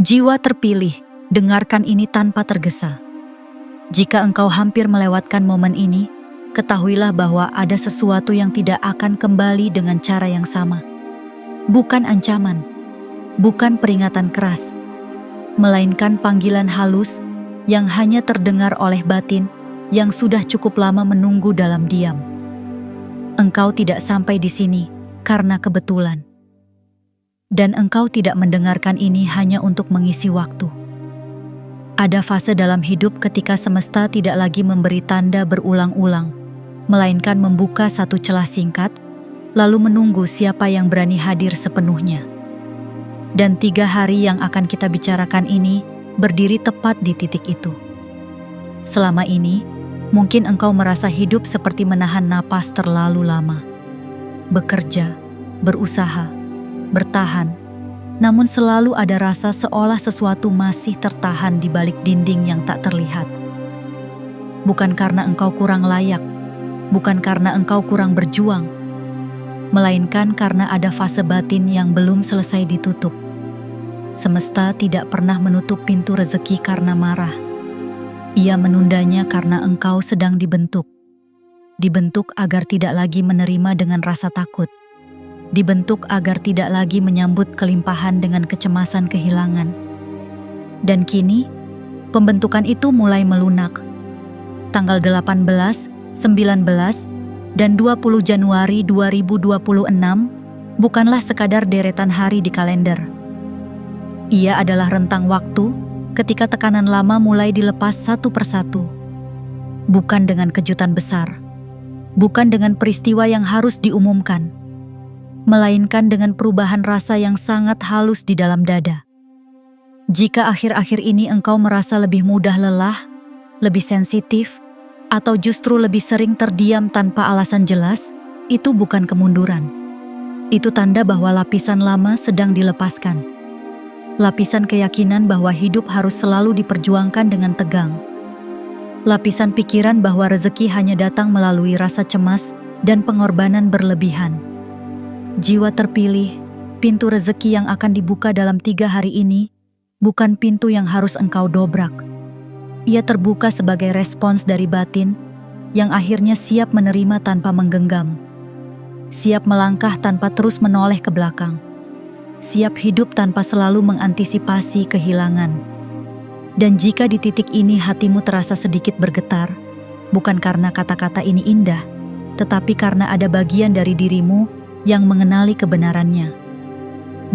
Jiwa terpilih, dengarkan ini tanpa tergesa. Jika engkau hampir melewatkan momen ini, ketahuilah bahwa ada sesuatu yang tidak akan kembali dengan cara yang sama. Bukan ancaman, bukan peringatan keras, melainkan panggilan halus yang hanya terdengar oleh batin yang sudah cukup lama menunggu dalam diam. Engkau tidak sampai di sini karena kebetulan. Dan engkau tidak mendengarkan ini hanya untuk mengisi waktu. Ada fase dalam hidup ketika semesta tidak lagi memberi tanda berulang-ulang, melainkan membuka satu celah singkat, lalu menunggu siapa yang berani hadir sepenuhnya. Dan 3 hari yang akan kita bicarakan ini berdiri tepat di titik itu. Selama ini, mungkin engkau merasa hidup seperti menahan napas terlalu lama. Bekerja, berusaha, bertahan, namun selalu ada rasa seolah sesuatu masih tertahan di balik dinding yang tak terlihat. Bukan karena engkau kurang layak, bukan karena engkau kurang berjuang, melainkan karena ada fase batin yang belum selesai ditutup. Semesta tidak pernah menutup pintu rezeki karena marah. Ia menundanya karena engkau sedang dibentuk. Dibentuk agar tidak lagi menerima dengan rasa takut. Dibentuk agar tidak lagi menyambut kelimpahan dengan kecemasan kehilangan. Dan kini, pembentukan itu mulai melunak. Tanggal 18, 19, dan 20 Januari 2026 bukanlah sekadar deretan hari di kalender. Ia adalah rentang waktu ketika tekanan lama mulai dilepas satu persatu. Bukan dengan kejutan besar, bukan dengan peristiwa yang harus diumumkan, melainkan dengan perubahan rasa yang sangat halus di dalam dada. Jika akhir-akhir ini engkau merasa lebih mudah lelah, lebih sensitif, atau justru lebih sering terdiam tanpa alasan jelas, itu bukan kemunduran. Itu tanda bahwa lapisan lama sedang dilepaskan. Lapisan keyakinan bahwa hidup harus selalu diperjuangkan dengan tegang. Lapisan pikiran bahwa rezeki hanya datang melalui rasa cemas dan pengorbanan berlebihan. Jiwa terpilih, pintu rezeki yang akan dibuka dalam 3 hari ini bukan pintu yang harus engkau dobrak. Ia terbuka sebagai respons dari batin yang akhirnya siap menerima tanpa menggenggam. Siap melangkah tanpa terus menoleh ke belakang. Siap hidup tanpa selalu mengantisipasi kehilangan. Dan jika di titik ini hatimu terasa sedikit bergetar, bukan karena kata-kata ini indah, tetapi karena ada bagian dari dirimu yang mengenali kebenarannya.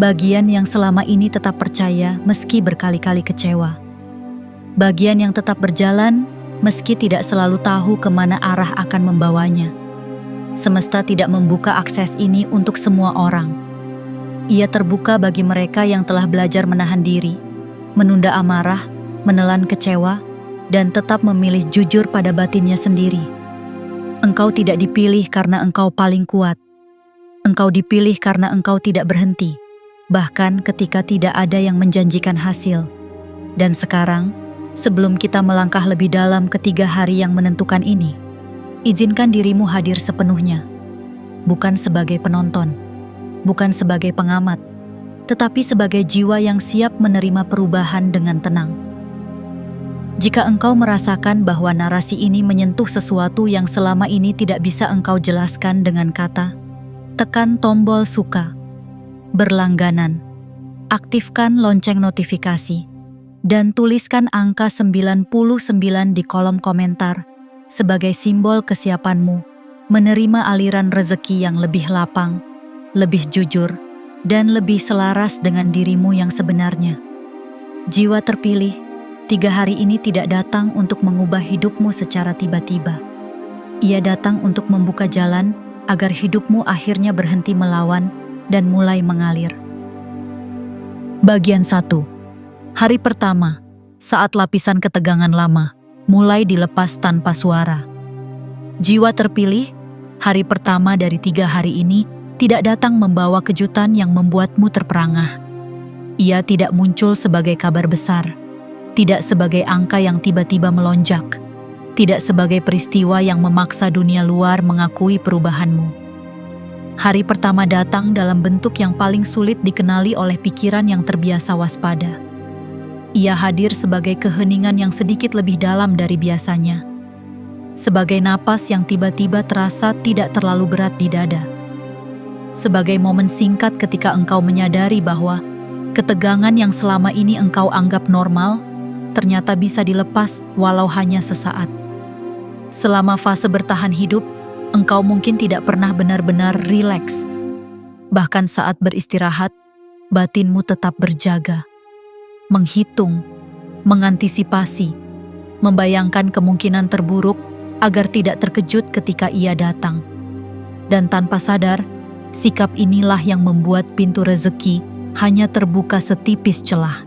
Bagian yang selama ini tetap percaya meski berkali-kali kecewa. Bagian yang tetap berjalan meski tidak selalu tahu kemana arah akan membawanya. Semesta tidak membuka akses ini untuk semua orang. Ia terbuka bagi mereka yang telah belajar menahan diri, menunda amarah, menelan kecewa, dan tetap memilih jujur pada batinnya sendiri. Engkau tidak dipilih karena engkau paling kuat. Engkau dipilih karena engkau tidak berhenti, bahkan ketika tidak ada yang menjanjikan hasil. Dan sekarang, sebelum kita melangkah lebih dalam ke 3 hari yang menentukan ini, izinkan dirimu hadir sepenuhnya. Bukan sebagai penonton, bukan sebagai pengamat, tetapi sebagai jiwa yang siap menerima perubahan dengan tenang. Jika engkau merasakan bahwa narasi ini menyentuh sesuatu yang selama ini tidak bisa engkau jelaskan dengan kata, tekan tombol suka, berlangganan, aktifkan lonceng notifikasi, dan tuliskan angka 99 di kolom komentar sebagai simbol kesiapanmu menerima aliran rezeki yang lebih lapang, lebih jujur, dan lebih selaras dengan dirimu yang sebenarnya. Jiwa terpilih, 3 hari ini tidak datang untuk mengubah hidupmu secara tiba-tiba. Ia datang untuk membuka jalan agar hidupmu akhirnya berhenti melawan dan mulai mengalir. Bagian 1. Hari pertama, saat lapisan ketegangan lama mulai dilepas tanpa suara. Jiwa terpilih, hari pertama dari 3 hari ini tidak datang membawa kejutan yang membuatmu terperangah. Ia tidak muncul sebagai kabar besar, tidak sebagai angka yang tiba-tiba melonjak, tidak sebagai peristiwa yang memaksa dunia luar mengakui perubahanmu. Hari pertama datang dalam bentuk yang paling sulit dikenali oleh pikiran yang terbiasa waspada. Ia hadir sebagai keheningan yang sedikit lebih dalam dari biasanya. Sebagai napas yang tiba-tiba terasa tidak terlalu berat di dada. Sebagai momen singkat ketika engkau menyadari bahwa ketegangan yang selama ini engkau anggap normal, ternyata bisa dilepas walau hanya sesaat. Selama fase bertahan hidup, engkau mungkin tidak pernah benar-benar rileks. Bahkan saat beristirahat, batinmu tetap berjaga, menghitung, mengantisipasi, membayangkan kemungkinan terburuk agar tidak terkejut ketika ia datang. Dan tanpa sadar, sikap inilah yang membuat pintu rezeki hanya terbuka setipis celah.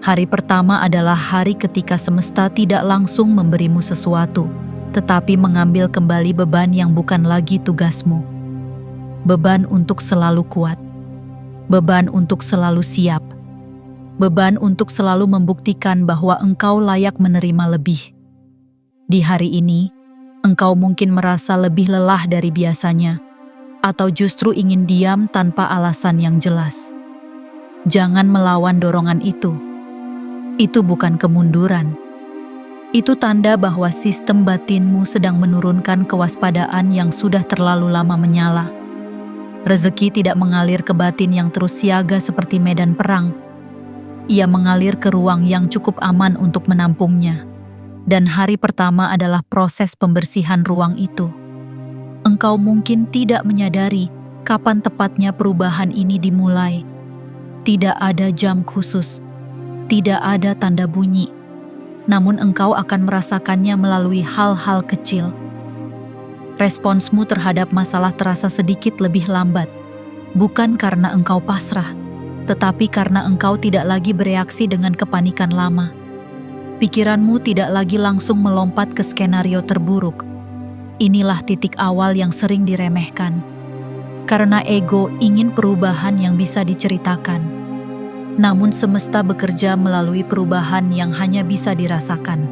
Hari pertama adalah hari ketika semesta tidak langsung memberimu sesuatu, tetapi mengambil kembali beban yang bukan lagi tugasmu. Beban untuk selalu kuat. Beban untuk selalu siap. Beban untuk selalu membuktikan bahwa engkau layak menerima lebih. Di hari ini, engkau mungkin merasa lebih lelah dari biasanya, atau justru ingin diam tanpa alasan yang jelas. Jangan melawan dorongan itu. Itu bukan kemunduran. Itu tanda bahwa sistem batinmu sedang menurunkan kewaspadaan yang sudah terlalu lama menyala. Rezeki tidak mengalir ke batin yang terus siaga seperti medan perang. Ia mengalir ke ruang yang cukup aman untuk menampungnya. Dan hari pertama adalah proses pembersihan ruang itu. Engkau mungkin tidak menyadari kapan tepatnya perubahan ini dimulai. Tidak ada jam khusus, tidak ada tanda bunyi. Namun engkau akan merasakannya melalui hal-hal kecil. Responsmu terhadap masalah terasa sedikit lebih lambat, bukan karena engkau pasrah, tetapi karena engkau tidak lagi bereaksi dengan kepanikan lama. Pikiranmu tidak lagi langsung melompat ke skenario terburuk. Inilah titik awal yang sering diremehkan. Karena ego ingin perubahan yang bisa diceritakan. Namun semesta bekerja melalui perubahan yang hanya bisa dirasakan.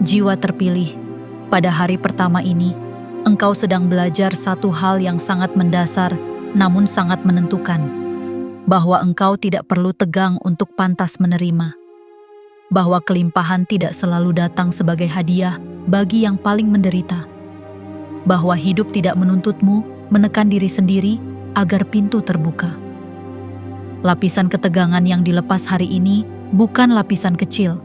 Jiwa terpilih, pada hari pertama ini, engkau sedang belajar satu hal yang sangat mendasar namun sangat menentukan. Bahwa engkau tidak perlu tegang untuk pantas menerima. Bahwa kelimpahan tidak selalu datang sebagai hadiah bagi yang paling menderita. Bahwa hidup tidak menuntutmu menekan diri sendiri agar pintu terbuka. Lapisan ketegangan yang dilepas hari ini bukan lapisan kecil.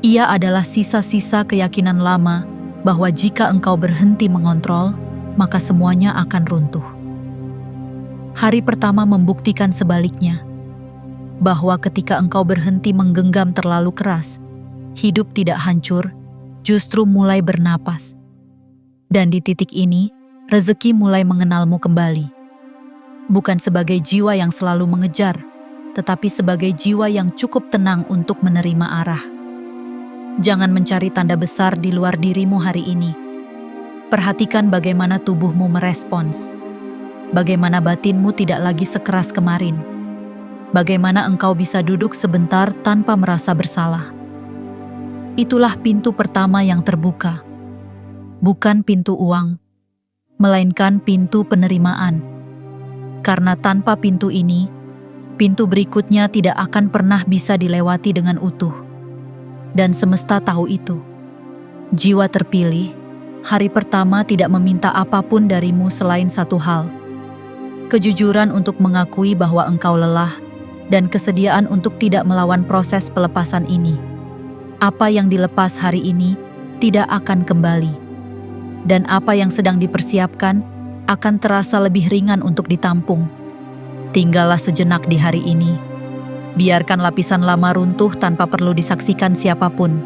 Ia adalah sisa-sisa keyakinan lama bahwa jika engkau berhenti mengontrol, maka semuanya akan runtuh. Hari pertama membuktikan sebaliknya. Bahwa ketika engkau berhenti menggenggam terlalu keras, hidup tidak hancur, justru mulai bernapas. Dan di titik ini, rezeki mulai mengenalmu kembali. Bukan sebagai jiwa yang selalu mengejar, tetapi sebagai jiwa yang cukup tenang untuk menerima arah. Jangan mencari tanda besar di luar dirimu hari ini. Perhatikan bagaimana tubuhmu merespons. Bagaimana batinmu tidak lagi sekeras kemarin. Bagaimana engkau bisa duduk sebentar tanpa merasa bersalah. Itulah pintu pertama yang terbuka. Bukan pintu uang, melainkan pintu penerimaan. Karena tanpa pintu ini, pintu berikutnya tidak akan pernah bisa dilewati dengan utuh. Dan semesta tahu itu. Jiwa terpilih, hari pertama tidak meminta apapun darimu selain satu hal. Kejujuran untuk mengakui bahwa engkau lelah, dan kesediaan untuk tidak melawan proses pelepasan ini. Apa yang dilepas hari ini tidak akan kembali. Dan apa yang sedang dipersiapkan akan terasa lebih ringan untuk ditampung. Tinggallah sejenak di hari ini. Biarkan lapisan lama runtuh tanpa perlu disaksikan siapapun.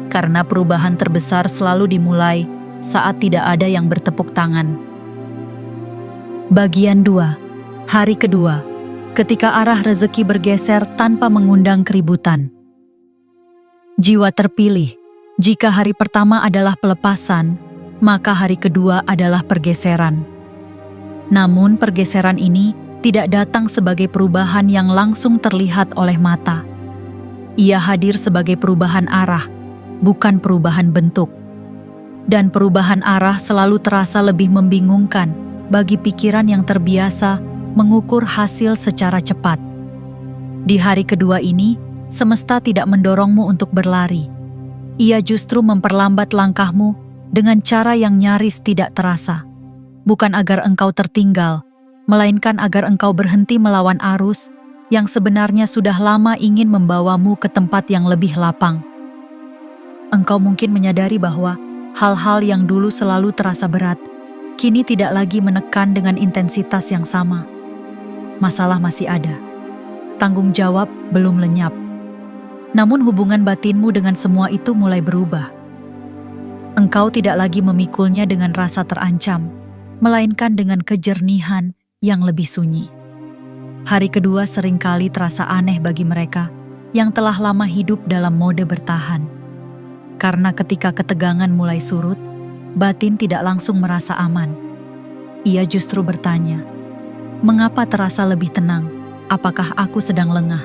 Karena perubahan terbesar selalu dimulai saat tidak ada yang bertepuk tangan. Bagian 2. Hari kedua. Ketika arah rezeki bergeser tanpa mengundang keributan. Jiwa terpilih, jika hari pertama adalah pelepasan, maka hari kedua adalah pergeseran. Namun pergeseran ini tidak datang sebagai perubahan yang langsung terlihat oleh mata. Ia hadir sebagai perubahan arah, bukan perubahan bentuk. Dan perubahan arah selalu terasa lebih membingungkan bagi pikiran yang terbiasa mengukur hasil secara cepat. Di hari kedua ini, Semesta tidak mendorongmu untuk berlari. Ia justru memperlambat langkahmu dengan cara yang nyaris tidak terasa. Bukan agar engkau tertinggal, melainkan agar engkau berhenti melawan arus yang sebenarnya sudah lama ingin membawamu ke tempat yang lebih lapang. Engkau mungkin menyadari bahwa hal-hal yang dulu selalu terasa berat, kini tidak lagi menekan dengan intensitas yang sama. Masalah masih ada. Tanggung jawab belum lenyap. Namun hubungan batinmu dengan semua itu mulai berubah. Engkau tidak lagi memikulnya dengan rasa terancam, melainkan dengan kejernihan yang lebih sunyi. Hari kedua seringkali terasa aneh bagi mereka yang telah lama hidup dalam mode bertahan. Karena ketika ketegangan mulai surut, batin tidak langsung merasa aman. Ia justru bertanya, "Mengapa terasa lebih tenang? Apakah aku sedang lengah?"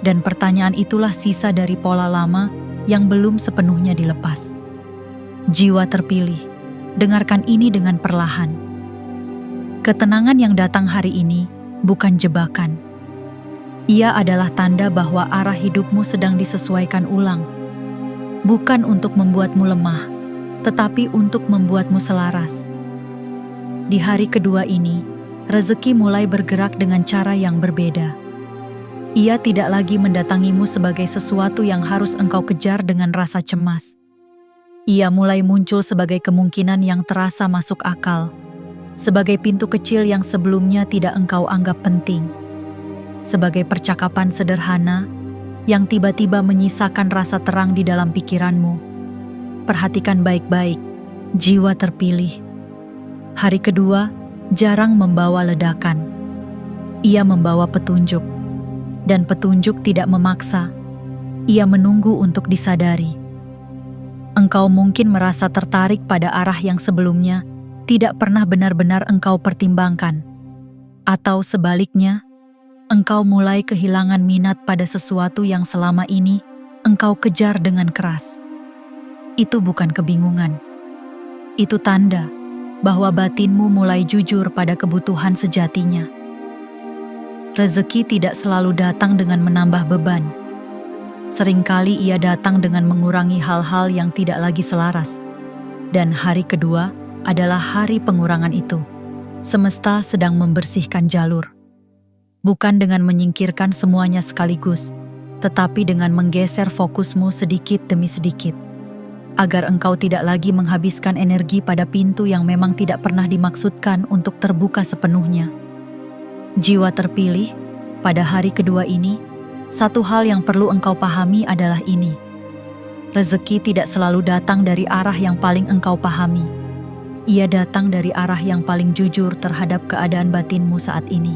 Dan pertanyaan itulah sisa dari pola lama yang belum sepenuhnya dilepas. Jiwa terpilih, dengarkan ini dengan perlahan. Ketenangan yang datang hari ini bukan jebakan. Ia adalah tanda bahwa arah hidupmu sedang disesuaikan ulang. Bukan untuk membuatmu lemah, tetapi untuk membuatmu selaras. Di hari kedua ini, rezeki mulai bergerak dengan cara yang berbeda. Ia tidak lagi mendatangimu sebagai sesuatu yang harus engkau kejar dengan rasa cemas. Ia mulai muncul sebagai kemungkinan yang terasa masuk akal, sebagai pintu kecil yang sebelumnya tidak engkau anggap penting, sebagai percakapan sederhana yang tiba-tiba menyisakan rasa terang di dalam pikiranmu. Perhatikan baik-baik, jiwa terpilih. Hari kedua jarang membawa ledakan. Ia membawa petunjuk. Dan petunjuk tidak memaksa, ia menunggu untuk disadari. Engkau mungkin merasa tertarik pada arah yang sebelumnya tidak pernah benar-benar engkau pertimbangkan. Atau sebaliknya, engkau mulai kehilangan minat pada sesuatu yang selama ini engkau kejar dengan keras. Itu bukan kebingungan. Itu tanda bahwa batinmu mulai jujur pada kebutuhan sejatinya. Rezeki tidak selalu datang dengan menambah beban. Seringkali ia datang dengan mengurangi hal-hal yang tidak lagi selaras. Dan hari kedua adalah hari pengurangan itu. Semesta sedang membersihkan jalur. Bukan dengan menyingkirkan semuanya sekaligus, tetapi dengan menggeser fokusmu sedikit demi sedikit. Agar engkau tidak lagi menghabiskan energi pada pintu yang memang tidak pernah dimaksudkan untuk terbuka sepenuhnya. Jiwa terpilih, pada hari kedua ini, satu hal yang perlu engkau pahami adalah ini. Rezeki tidak selalu datang dari arah yang paling engkau pahami. Ia datang dari arah yang paling jujur terhadap keadaan batinmu saat ini.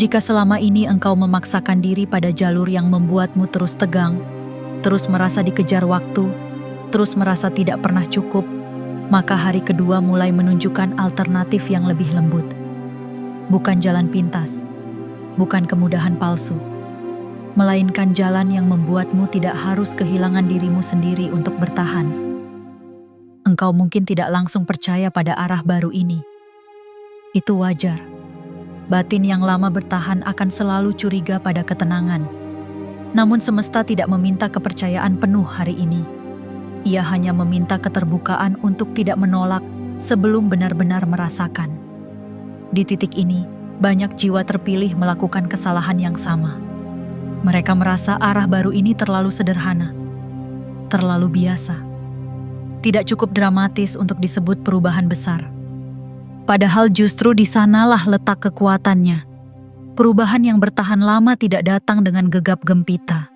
Jika selama ini engkau memaksakan diri pada jalur yang membuatmu terus tegang, terus merasa dikejar waktu, terus merasa tidak pernah cukup, maka hari kedua mulai menunjukkan alternatif yang lebih lembut. Bukan jalan pintas, bukan kemudahan palsu, melainkan jalan yang membuatmu tidak harus kehilangan dirimu sendiri untuk bertahan. Engkau mungkin tidak langsung percaya pada arah baru ini. Itu wajar. Batin yang lama bertahan akan selalu curiga pada ketenangan. Namun semesta tidak meminta kepercayaan penuh hari ini. Ia hanya meminta keterbukaan untuk tidak menolak sebelum benar-benar merasakan. Di titik ini, banyak jiwa terpilih melakukan kesalahan yang sama. Mereka merasa arah baru ini terlalu sederhana, terlalu biasa. Tidak cukup dramatis untuk disebut perubahan besar. Padahal justru di sanalah letak kekuatannya. Perubahan yang bertahan lama tidak datang dengan gegap gempita.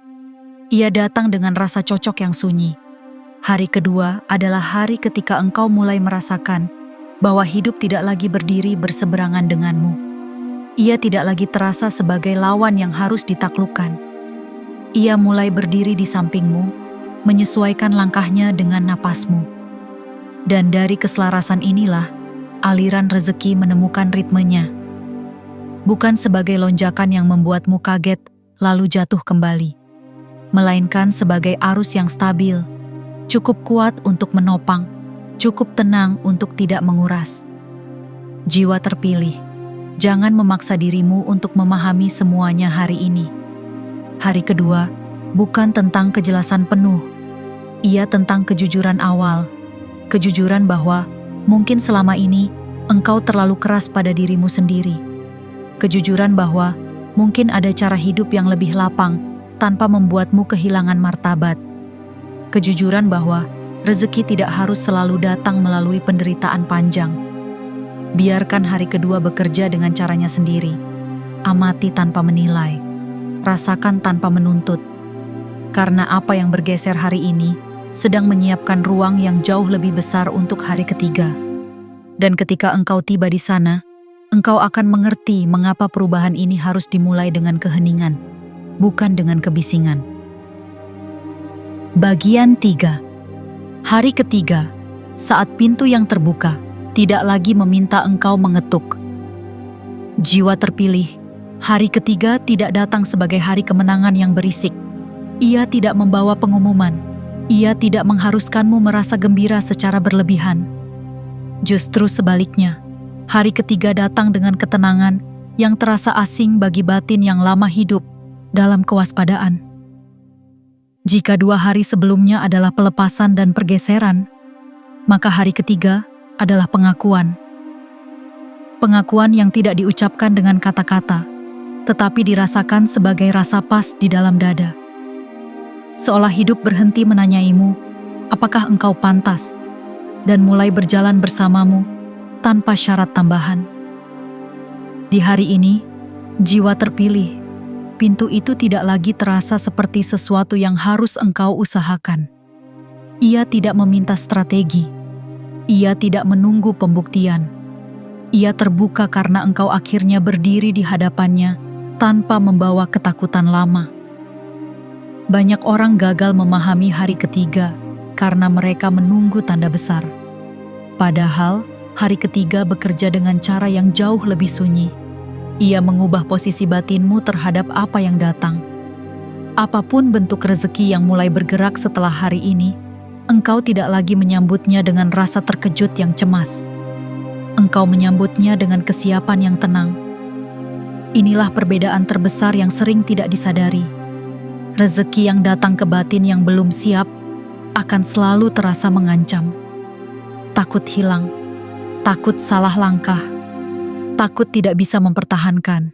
Ia datang dengan rasa cocok yang sunyi. Hari kedua adalah hari ketika engkau mulai merasakan bahwa hidup tidak lagi berdiri berseberangan denganmu. Ia tidak lagi terasa sebagai lawan yang harus ditaklukkan. Ia mulai berdiri di sampingmu, menyesuaikan langkahnya dengan napasmu. Dan dari keselarasan inilah, aliran rezeki menemukan ritmenya. Bukan sebagai lonjakan yang membuatmu kaget lalu jatuh kembali, melainkan sebagai arus yang stabil, cukup kuat untuk menopang, cukup tenang untuk tidak menguras. Jiwa terpilih, jangan memaksa dirimu untuk memahami semuanya hari ini. Hari kedua bukan tentang kejelasan penuh. Ia tentang kejujuran awal. Kejujuran bahwa mungkin selama ini engkau terlalu keras pada dirimu sendiri. Kejujuran bahwa mungkin ada cara hidup yang lebih lapang tanpa membuatmu kehilangan martabat. Kejujuran bahwa rezeki tidak harus selalu datang melalui penderitaan panjang. Biarkan hari kedua bekerja dengan caranya sendiri. Amati tanpa menilai. Rasakan tanpa menuntut. Karena apa yang bergeser hari ini sedang menyiapkan ruang yang jauh lebih besar untuk hari ketiga. Dan ketika engkau tiba di sana, engkau akan mengerti mengapa perubahan ini harus dimulai dengan keheningan, bukan dengan kebisingan. Bagian 3. Hari ketiga, saat pintu yang terbuka tidak lagi meminta engkau mengetuk. Jiwa terpilih, hari ketiga tidak datang sebagai hari kemenangan yang berisik. Ia tidak membawa pengumuman. Ia tidak mengharuskanmu merasa gembira secara berlebihan. Justru sebaliknya, hari ketiga datang dengan ketenangan yang terasa asing bagi batin yang lama hidup dalam kewaspadaan. Jika 2 hari sebelumnya adalah pelepasan dan pergeseran, maka hari ketiga adalah pengakuan. Pengakuan yang tidak diucapkan dengan kata-kata, tetapi dirasakan sebagai rasa pas di dalam dada. Seolah hidup berhenti menanyaimu, apakah engkau pantas, dan mulai berjalan bersamamu tanpa syarat tambahan. Di hari ini, jiwa terpilih. Pintu itu tidak lagi terasa seperti sesuatu yang harus engkau usahakan. Ia tidak meminta strategi. Ia tidak menunggu pembuktian. Ia terbuka karena engkau akhirnya berdiri di hadapannya tanpa membawa ketakutan lama. Banyak orang gagal memahami hari ketiga karena mereka menunggu tanda besar. Padahal, hari ketiga bekerja dengan cara yang jauh lebih sunyi. Ia mengubah posisi batinmu terhadap apa yang datang. Apapun bentuk rezeki yang mulai bergerak setelah hari ini, engkau tidak lagi menyambutnya dengan rasa terkejut yang cemas. Engkau menyambutnya dengan kesiapan yang tenang. Inilah perbedaan terbesar yang sering tidak disadari. Rezeki yang datang ke batin yang belum siap akan selalu terasa mengancam. Takut hilang, takut salah langkah, takut tidak bisa mempertahankan.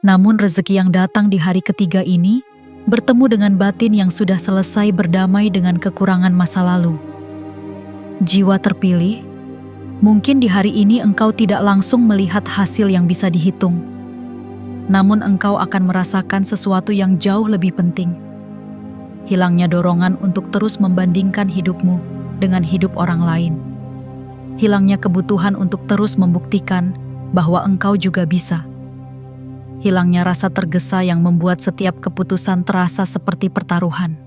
Namun rezeki yang datang di hari ketiga ini bertemu dengan batin yang sudah selesai berdamai dengan kekurangan masa lalu. Jiwa terpilih, mungkin di hari ini engkau tidak langsung melihat hasil yang bisa dihitung. Namun engkau akan merasakan sesuatu yang jauh lebih penting. Hilangnya dorongan untuk terus membandingkan hidupmu dengan hidup orang lain. Hilangnya kebutuhan untuk terus membuktikan bahwa engkau juga bisa. Hilangnya rasa tergesa yang membuat setiap keputusan terasa seperti pertaruhan.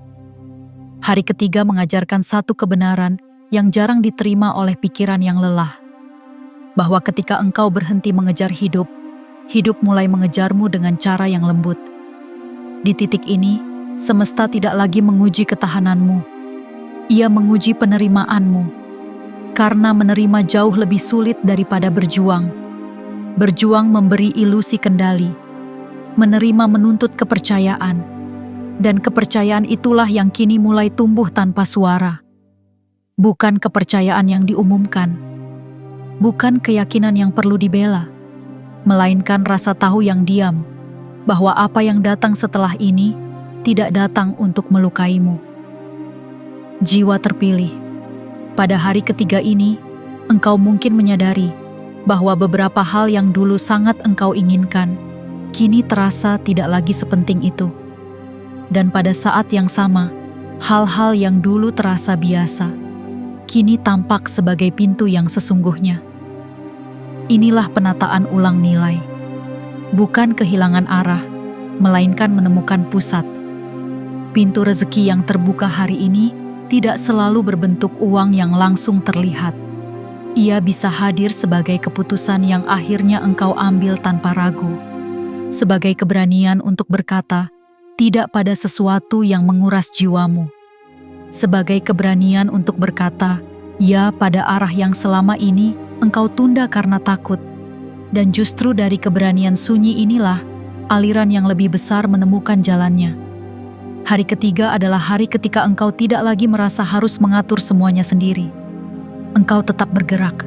Hari ketiga mengajarkan satu kebenaran yang jarang diterima oleh pikiran yang lelah. Bahwa ketika engkau berhenti mengejar hidup, hidup mulai mengejarmu dengan cara yang lembut. Di titik ini, semesta tidak lagi menguji ketahananmu. Ia menguji penerimaanmu. Karena menerima jauh lebih sulit daripada berjuang. Berjuang memberi ilusi kendali, menerima menuntut kepercayaan, dan kepercayaan itulah yang kini mulai tumbuh tanpa suara. Bukan kepercayaan yang diumumkan, bukan keyakinan yang perlu dibela, melainkan rasa tahu yang diam, bahwa apa yang datang setelah ini tidak datang untuk melukaimu. Jiwa terpilih, pada hari ketiga ini, engkau mungkin menyadari bahwa beberapa hal yang dulu sangat engkau inginkan, kini terasa tidak lagi sepenting itu. Dan pada saat yang sama, hal-hal yang dulu terasa biasa, kini tampak sebagai pintu yang sesungguhnya. Inilah penataan ulang nilai. Bukan kehilangan arah, melainkan menemukan pusat. Pintu rezeki yang terbuka hari ini tidak selalu berbentuk uang yang langsung terlihat. Ia bisa hadir sebagai keputusan yang akhirnya engkau ambil tanpa ragu. Sebagai keberanian untuk berkata, tidak pada sesuatu yang menguras jiwamu. Sebagai keberanian untuk berkata, ya pada arah yang selama ini engkau tunda karena takut. Dan justru dari keberanian sunyi inilah, aliran yang lebih besar menemukan jalannya. Hari ketiga adalah hari ketika engkau tidak lagi merasa harus mengatur semuanya sendiri. Engkau tetap bergerak.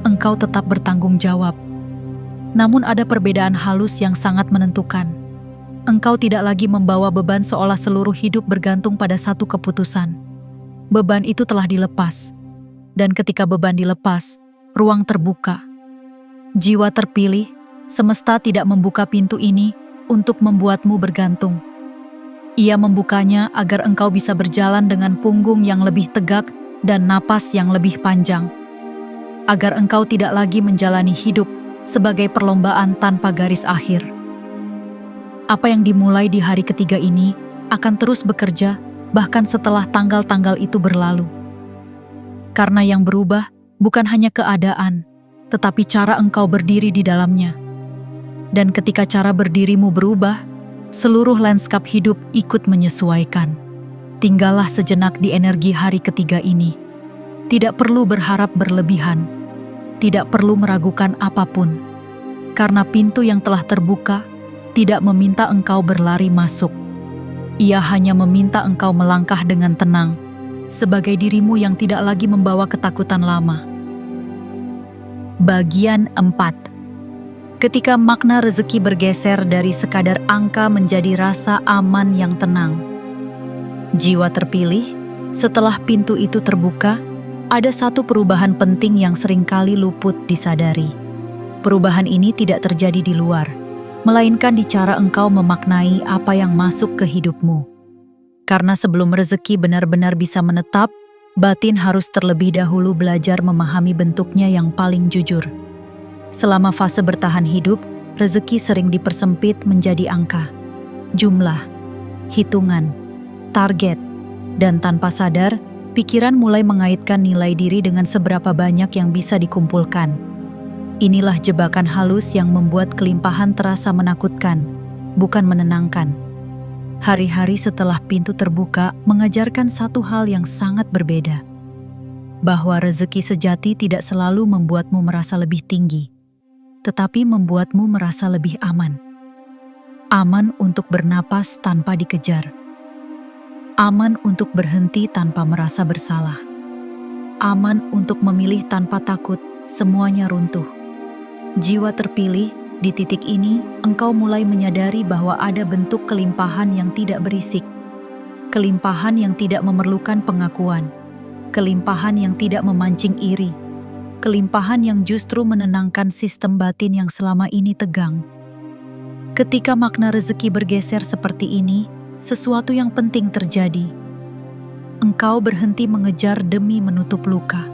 Engkau tetap bertanggung jawab. Namun ada perbedaan halus yang sangat menentukan. Engkau tidak lagi membawa beban seolah seluruh hidup bergantung pada satu keputusan. Beban itu telah dilepas. Dan ketika beban dilepas, ruang terbuka. Jiwa terpilih, semesta tidak membuka pintu ini untuk membuatmu bergantung. Ia membukanya agar engkau bisa berjalan dengan punggung yang lebih tegak dan napas yang lebih panjang. Agar engkau tidak lagi menjalani hidup sebagai perlombaan tanpa garis akhir. Apa yang dimulai di hari ketiga ini akan terus bekerja bahkan setelah tanggal-tanggal itu berlalu. Karena yang berubah bukan hanya keadaan, tetapi cara engkau berdiri di dalamnya. Dan ketika cara berdirimu berubah, seluruh lanskap hidup ikut menyesuaikan. Tinggallah sejenak di energi hari ketiga ini. Tidak perlu berharap berlebihan. Tidak perlu meragukan apapun. Karena pintu yang telah terbuka tidak meminta engkau berlari masuk. Ia hanya meminta engkau melangkah dengan tenang, sebagai dirimu yang tidak lagi membawa ketakutan lama. Bagian 4. Ketika makna rezeki bergeser dari sekadar angka menjadi rasa aman yang tenang. Jiwa terpilih, setelah pintu itu terbuka, ada satu perubahan penting yang seringkali luput disadari. Perubahan ini tidak terjadi di luar, melainkan di cara engkau memaknai apa yang masuk ke hidupmu. Karena sebelum rezeki benar-benar bisa menetap, batin harus terlebih dahulu belajar memahami bentuknya yang paling jujur. Selama fase bertahan hidup, rezeki sering dipersempit menjadi angka, jumlah, hitungan, target, dan tanpa sadar, pikiran mulai mengaitkan nilai diri dengan seberapa banyak yang bisa dikumpulkan. Inilah jebakan halus yang membuat kelimpahan terasa menakutkan, bukan menenangkan. Hari-hari setelah pintu terbuka mengajarkan satu hal yang sangat berbeda. Bahwa rezeki sejati tidak selalu membuatmu merasa lebih tinggi, tetapi membuatmu merasa lebih aman. Aman untuk bernapas tanpa dikejar. Aman untuk berhenti tanpa merasa bersalah. Aman untuk memilih tanpa takut semuanya runtuh. Jiwa terpilih, di titik ini engkau mulai menyadari bahwa ada bentuk kelimpahan yang tidak berisik. Kelimpahan yang tidak memerlukan pengakuan. Kelimpahan yang tidak memancing iri. Kelimpahan yang justru menenangkan sistem batin yang selama ini tegang. Ketika makna rezeki bergeser seperti ini, sesuatu yang penting terjadi. Engkau berhenti mengejar demi menutup luka,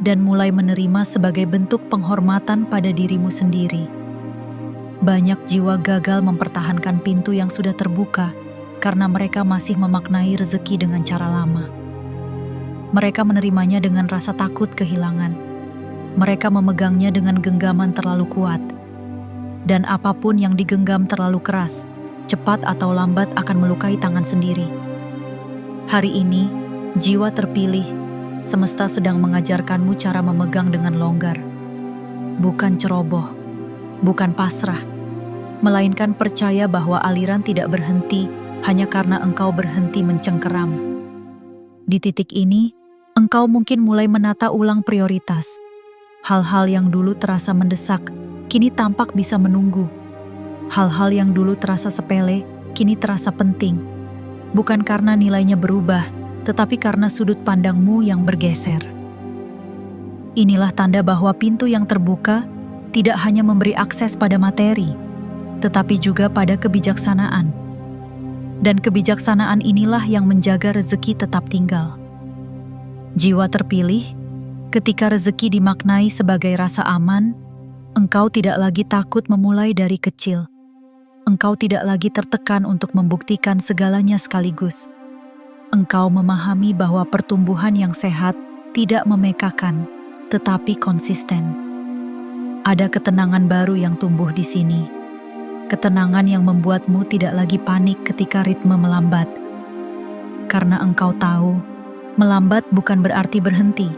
dan mulai menerima sebagai bentuk penghormatan pada dirimu sendiri. Banyak jiwa gagal mempertahankan pintu yang sudah terbuka karena mereka masih memaknai rezeki dengan cara lama. Mereka menerimanya dengan rasa takut kehilangan. Mereka memegangnya dengan genggaman terlalu kuat. Dan apapun yang digenggam terlalu keras, cepat atau lambat akan melukai tangan sendiri. Hari ini, jiwa terpilih, semesta sedang mengajarkanmu cara memegang dengan longgar. Bukan ceroboh, bukan pasrah, melainkan percaya bahwa aliran tidak berhenti hanya karena engkau berhenti mencengkeram. Di titik ini, engkau mungkin mulai menata ulang prioritas. Hal-hal yang dulu terasa mendesak, kini tampak bisa menunggu. Hal-hal yang dulu terasa sepele, kini terasa penting. Bukan karena nilainya berubah, tetapi karena sudut pandangmu yang bergeser. Inilah tanda bahwa pintu yang terbuka tidak hanya memberi akses pada materi, tetapi juga pada kebijaksanaan. Dan kebijaksanaan inilah yang menjaga rezeki tetap tinggal. Jiwa terpilih, ketika rezeki dimaknai sebagai rasa aman, engkau tidak lagi takut memulai dari kecil. Engkau tidak lagi tertekan untuk membuktikan segalanya sekaligus. Engkau memahami bahwa pertumbuhan yang sehat tidak memekakan, tetapi konsisten. Ada ketenangan baru yang tumbuh di sini. Ketenangan yang membuatmu tidak lagi panik ketika ritme melambat. Karena engkau tahu, melambat bukan berarti berhenti.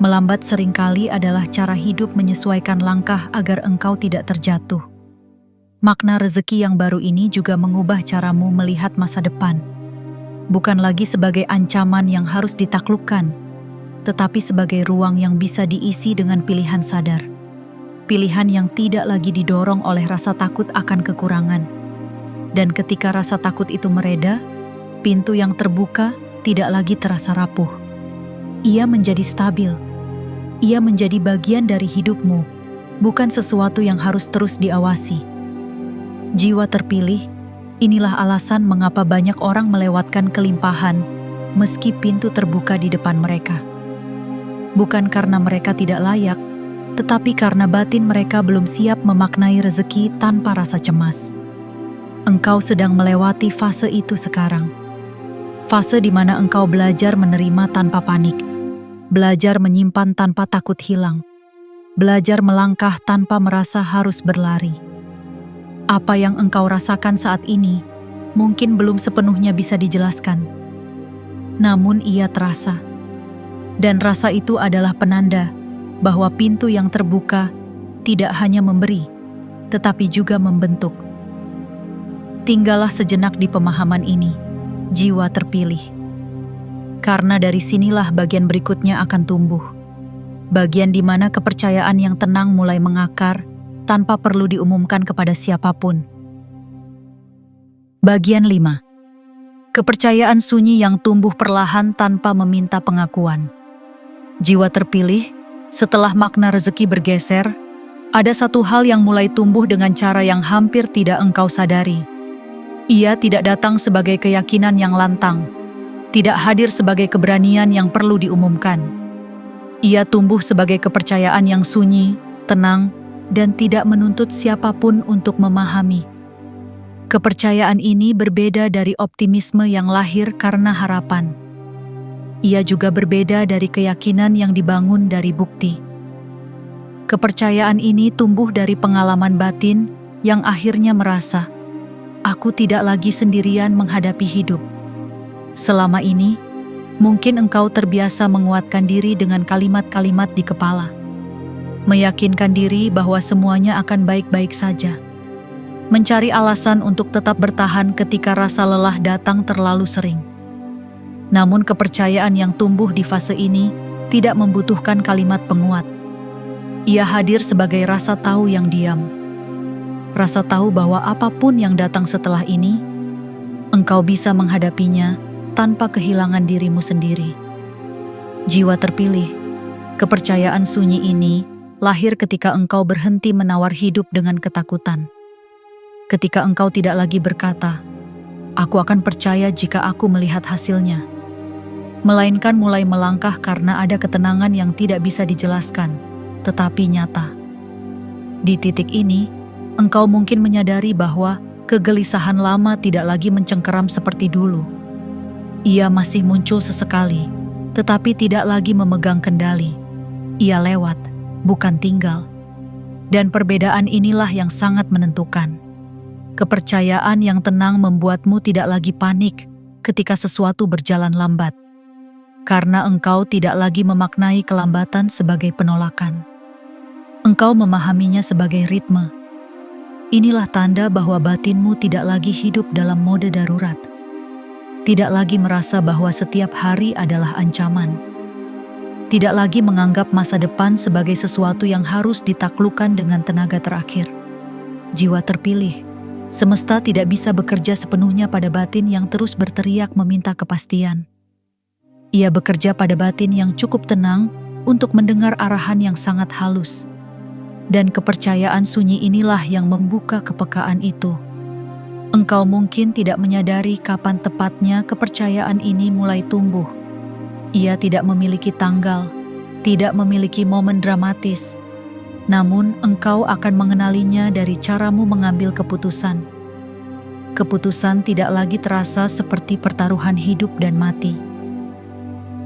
Melambat seringkali adalah cara hidup menyesuaikan langkah agar engkau tidak terjatuh. Makna rezeki yang baru ini juga mengubah caramu melihat masa depan. Bukan lagi sebagai ancaman yang harus ditaklukkan, tetapi sebagai ruang yang bisa diisi dengan pilihan sadar. Pilihan yang tidak lagi didorong oleh rasa takut akan kekurangan. Dan ketika rasa takut itu mereda, pintu yang terbuka tidak lagi terasa rapuh. Ia menjadi stabil. Ia menjadi bagian dari hidupmu, bukan sesuatu yang harus terus diawasi. Jiwa terpilih, inilah alasan mengapa banyak orang melewatkan kelimpahan meski pintu terbuka di depan mereka. Bukan karena mereka tidak layak, tetapi karena batin mereka belum siap memaknai rezeki tanpa rasa cemas. Engkau sedang melewati fase itu sekarang. Fase di mana engkau belajar menerima tanpa panik, belajar menyimpan tanpa takut hilang, belajar melangkah tanpa merasa harus berlari. Apa yang engkau rasakan saat ini mungkin belum sepenuhnya bisa dijelaskan. Namun ia terasa. Dan rasa itu adalah penanda bahwa pintu yang terbuka tidak hanya memberi, tetapi juga membentuk. Tinggallah sejenak di pemahaman ini, jiwa terpilih. Karena dari sinilah bagian berikutnya akan tumbuh. Bagian di mana kepercayaan yang tenang mulai mengakar tanpa perlu diumumkan kepada siapapun. Bagian 5. Kepercayaan sunyi yang tumbuh perlahan tanpa meminta pengakuan. Jiwa terpilih, setelah makna rezeki bergeser, ada satu hal yang mulai tumbuh dengan cara yang hampir tidak engkau sadari. Ia tidak datang sebagai keyakinan yang lantang, tidak hadir sebagai keberanian yang perlu diumumkan. Ia tumbuh sebagai kepercayaan yang sunyi, tenang, dan tidak menuntut siapapun untuk memahami. Kepercayaan ini berbeda dari optimisme yang lahir karena harapan. Ia juga berbeda dari keyakinan yang dibangun dari bukti. Kepercayaan ini tumbuh dari pengalaman batin yang akhirnya merasa, aku tidak lagi sendirian menghadapi hidup. Selama ini, mungkin engkau terbiasa menguatkan diri dengan kalimat-kalimat di kepala. Meyakinkan diri bahwa semuanya akan baik-baik saja. Mencari alasan untuk tetap bertahan ketika rasa lelah datang terlalu sering. Namun kepercayaan yang tumbuh di fase ini tidak membutuhkan kalimat penguat. Ia hadir sebagai rasa tahu yang diam. Rasa tahu bahwa apapun yang datang setelah ini, engkau bisa menghadapinya tanpa kehilangan dirimu sendiri. Jiwa terpilih, kepercayaan sunyi ini lahir ketika engkau berhenti menawar hidup dengan ketakutan. Ketika engkau tidak lagi berkata, aku akan percaya jika aku melihat hasilnya. Melainkan mulai melangkah karena ada ketenangan yang tidak bisa dijelaskan, tetapi nyata. Di titik ini, engkau mungkin menyadari bahwa kegelisahan lama tidak lagi mencengkeram seperti dulu. Ia masih muncul sesekali, tetapi tidak lagi memegang kendali. Ia lewat, bukan tinggal. Dan perbedaan inilah yang sangat menentukan. Kepercayaan yang tenang membuatmu tidak lagi panik ketika sesuatu berjalan lambat. Karena engkau tidak lagi memaknai kelambatan sebagai penolakan. Engkau memahaminya sebagai ritme. Inilah tanda bahwa batinmu tidak lagi hidup dalam mode darurat. Tidak lagi merasa bahwa setiap hari adalah ancaman. Tidak lagi menganggap masa depan sebagai sesuatu yang harus ditaklukkan dengan tenaga terakhir. Jiwa terpilih, semesta tidak bisa bekerja sepenuhnya pada batin yang terus berteriak meminta kepastian. Ia bekerja pada batin yang cukup tenang untuk mendengar arahan yang sangat halus. Dan kepercayaan sunyi inilah yang membuka kepekaan itu. Engkau mungkin tidak menyadari kapan tepatnya kepercayaan ini mulai tumbuh. Ia tidak memiliki tanggal, tidak memiliki momen dramatis. Namun engkau akan mengenalinya dari caramu mengambil keputusan. Keputusan tidak lagi terasa seperti pertaruhan hidup dan mati.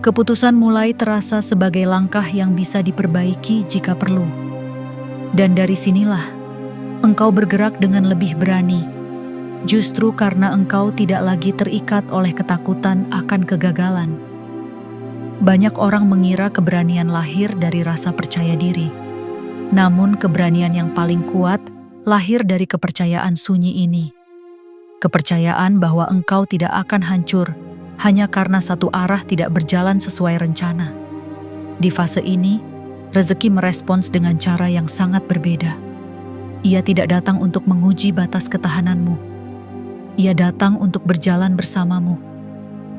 Keputusan mulai terasa sebagai langkah yang bisa diperbaiki jika perlu. Dan dari sinilah, engkau bergerak dengan lebih berani. Justru karena engkau tidak lagi terikat oleh ketakutan akan kegagalan. Banyak orang mengira keberanian lahir dari rasa percaya diri. Namun keberanian yang paling kuat lahir dari kepercayaan sunyi ini. Kepercayaan bahwa engkau tidak akan hancur hanya karena satu arah tidak berjalan sesuai rencana. Di fase ini, rezeki merespons dengan cara yang sangat berbeda. Ia tidak datang untuk menguji batas ketahananmu. Ia datang untuk berjalan bersamamu.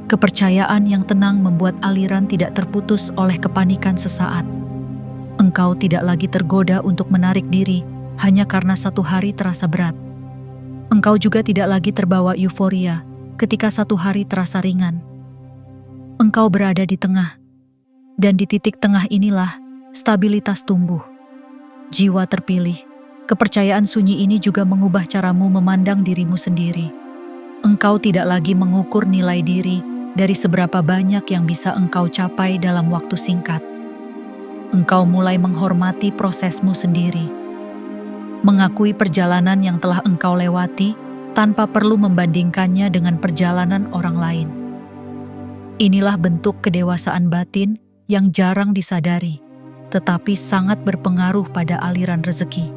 Kepercayaan yang tenang membuat aliran tidak terputus oleh kepanikan sesaat. Engkau tidak lagi tergoda untuk menarik diri hanya karena satu hari terasa berat. Engkau juga tidak lagi terbawa euforia ketika satu hari terasa ringan. Engkau berada di tengah, dan di titik tengah inilah stabilitas tumbuh. Jiwa terpilih, kepercayaan sunyi ini juga mengubah caramu memandang dirimu sendiri. Engkau tidak lagi mengukur nilai diri dari seberapa banyak yang bisa engkau capai dalam waktu singkat. Engkau mulai menghormati prosesmu sendiri, mengakui perjalanan yang telah engkau lewati tanpa perlu membandingkannya dengan perjalanan orang lain. Inilah bentuk kedewasaan batin yang jarang disadari, tetapi sangat berpengaruh pada aliran rezeki.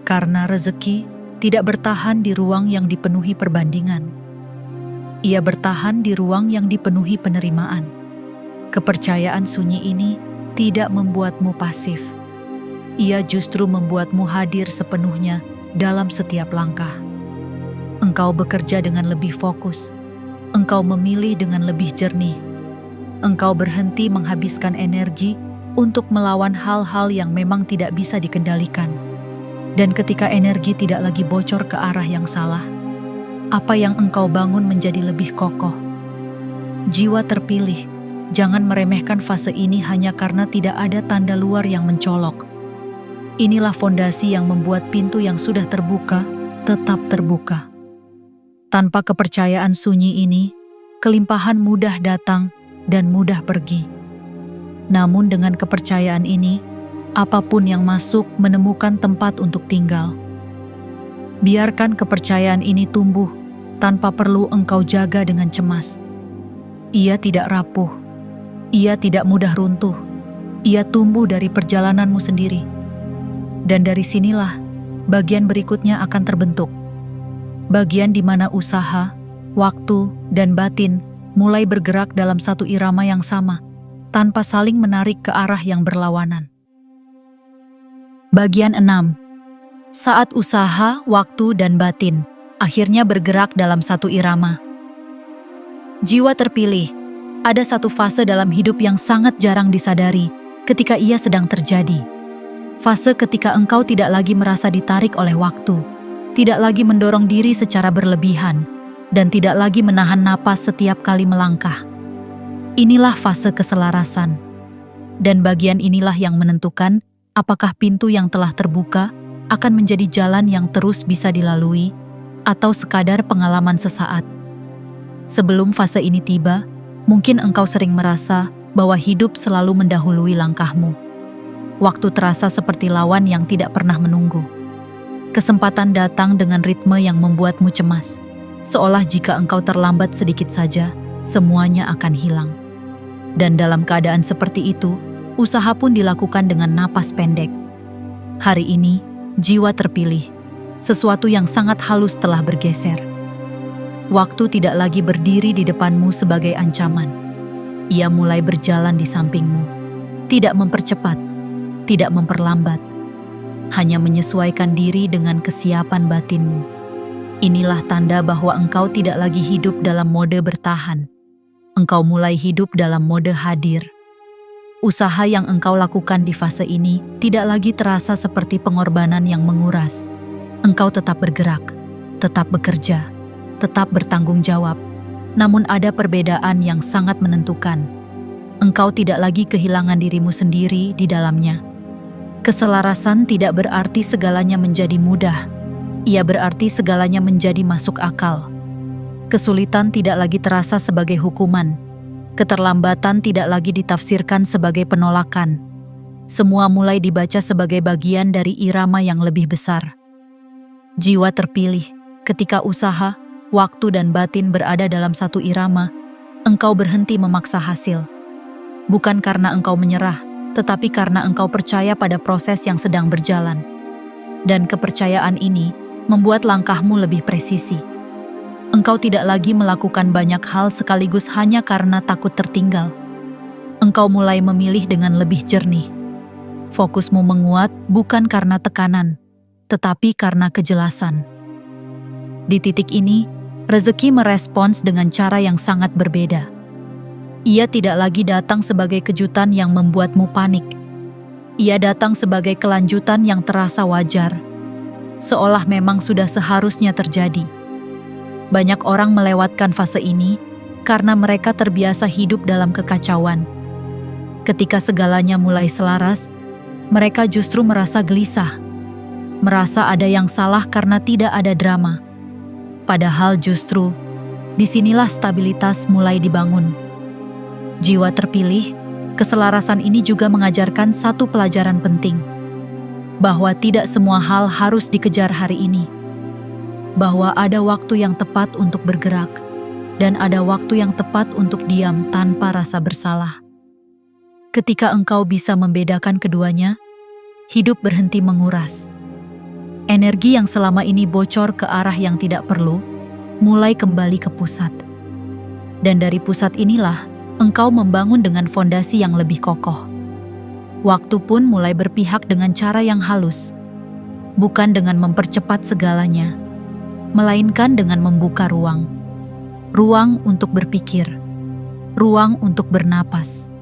Karena rezeki tidak bertahan di ruang yang dipenuhi perbandingan. Ia bertahan di ruang yang dipenuhi penerimaan. Kepercayaan sunyi ini tidak membuatmu pasif. Ia justru membuatmu hadir sepenuhnya dalam setiap langkah. Engkau bekerja dengan lebih fokus. Engkau memilih dengan lebih jernih. Engkau berhenti menghabiskan energi untuk melawan hal-hal yang memang tidak bisa dikendalikan. Dan ketika energi tidak lagi bocor ke arah yang salah, apa yang engkau bangun menjadi lebih kokoh. Jiwa terpilih, jangan meremehkan fase ini hanya karena tidak ada tanda luar yang mencolok. Inilah fondasi yang membuat pintu yang sudah terbuka tetap terbuka. Tanpa kepercayaan sunyi ini, kelimpahan mudah datang dan mudah pergi. Namun dengan kepercayaan ini, apapun yang masuk menemukan tempat untuk tinggal. Biarkan kepercayaan ini tumbuh tanpa perlu engkau jaga dengan cemas. Ia tidak rapuh. Ia tidak mudah runtuh. Ia tumbuh dari perjalananmu sendiri. Dan dari sinilah bagian berikutnya akan terbentuk. Bagian di mana usaha, waktu, dan batin mulai bergerak dalam satu irama yang sama, tanpa saling menarik ke arah yang berlawanan. Bagian 6. Saat usaha, waktu, dan batin akhirnya bergerak dalam satu irama. Jiwa terpilih, ada satu fase dalam hidup yang sangat jarang disadari ketika ia sedang terjadi. Fase ketika engkau tidak lagi merasa ditarik oleh waktu, tidak lagi mendorong diri secara berlebihan, dan tidak lagi menahan napas setiap kali melangkah. Inilah fase keselarasan. Dan bagian inilah yang menentukan apakah pintu yang telah terbuka akan menjadi jalan yang terus bisa dilalui atau sekadar pengalaman sesaat. Sebelum fase ini tiba, mungkin engkau sering merasa bahwa hidup selalu mendahului langkahmu. Waktu terasa seperti lawan yang tidak pernah menunggu. Kesempatan datang dengan ritme yang membuatmu cemas, seolah jika engkau terlambat sedikit saja, semuanya akan hilang. Dan dalam keadaan seperti itu, usaha pun dilakukan dengan napas pendek. Hari ini, jiwa terpilih, sesuatu yang sangat halus telah bergeser. Waktu tidak lagi berdiri di depanmu sebagai ancaman. Ia mulai berjalan di sampingmu, tidak mempercepat, tidak memperlambat, hanya menyesuaikan diri dengan kesiapan batinmu. Inilah tanda bahwa engkau tidak lagi hidup dalam mode bertahan. Engkau mulai hidup dalam mode hadir. Usaha yang engkau lakukan di fase ini tidak lagi terasa seperti pengorbanan yang menguras. Engkau tetap bergerak, tetap bekerja, tetap bertanggung jawab. Namun ada perbedaan yang sangat menentukan. Engkau tidak lagi kehilangan dirimu sendiri di dalamnya. Keselarasan tidak berarti segalanya menjadi mudah. Ia berarti segalanya menjadi masuk akal. Kesulitan tidak lagi terasa sebagai hukuman. Keterlambatan tidak lagi ditafsirkan sebagai penolakan. Semua mulai dibaca sebagai bagian dari irama yang lebih besar. Jiwa terpilih, ketika usaha, waktu dan batin berada dalam satu irama, engkau berhenti memaksa hasil. Bukan karena engkau menyerah, tetapi karena engkau percaya pada proses yang sedang berjalan. Dan kepercayaan ini membuat langkahmu lebih presisi. Engkau tidak lagi melakukan banyak hal sekaligus hanya karena takut tertinggal. Engkau mulai memilih dengan lebih jernih. Fokusmu menguat bukan karena tekanan, tetapi karena kejelasan. Di titik ini, rezeki merespons dengan cara yang sangat berbeda. Ia tidak lagi datang sebagai kejutan yang membuatmu panik. Ia datang sebagai kelanjutan yang terasa wajar, seolah memang sudah seharusnya terjadi. Banyak orang melewatkan fase ini karena mereka terbiasa hidup dalam kekacauan. Ketika segalanya mulai selaras, mereka justru merasa gelisah, merasa ada yang salah karena tidak ada drama. Padahal justru, disinilah stabilitas mulai dibangun. Jiwa terpilih, keselarasan ini juga mengajarkan satu pelajaran penting, bahwa tidak semua hal harus dikejar hari ini, bahwa ada waktu yang tepat untuk bergerak, dan ada waktu yang tepat untuk diam tanpa rasa bersalah. Ketika engkau bisa membedakan keduanya, hidup berhenti menguras. Energi yang selama ini bocor ke arah yang tidak perlu, mulai kembali ke pusat. Dan dari pusat inilah, engkau membangun dengan fondasi yang lebih kokoh. Waktu pun mulai berpihak dengan cara yang halus, bukan dengan mempercepat segalanya, melainkan dengan membuka ruang. Ruang untuk berpikir, ruang untuk bernapas,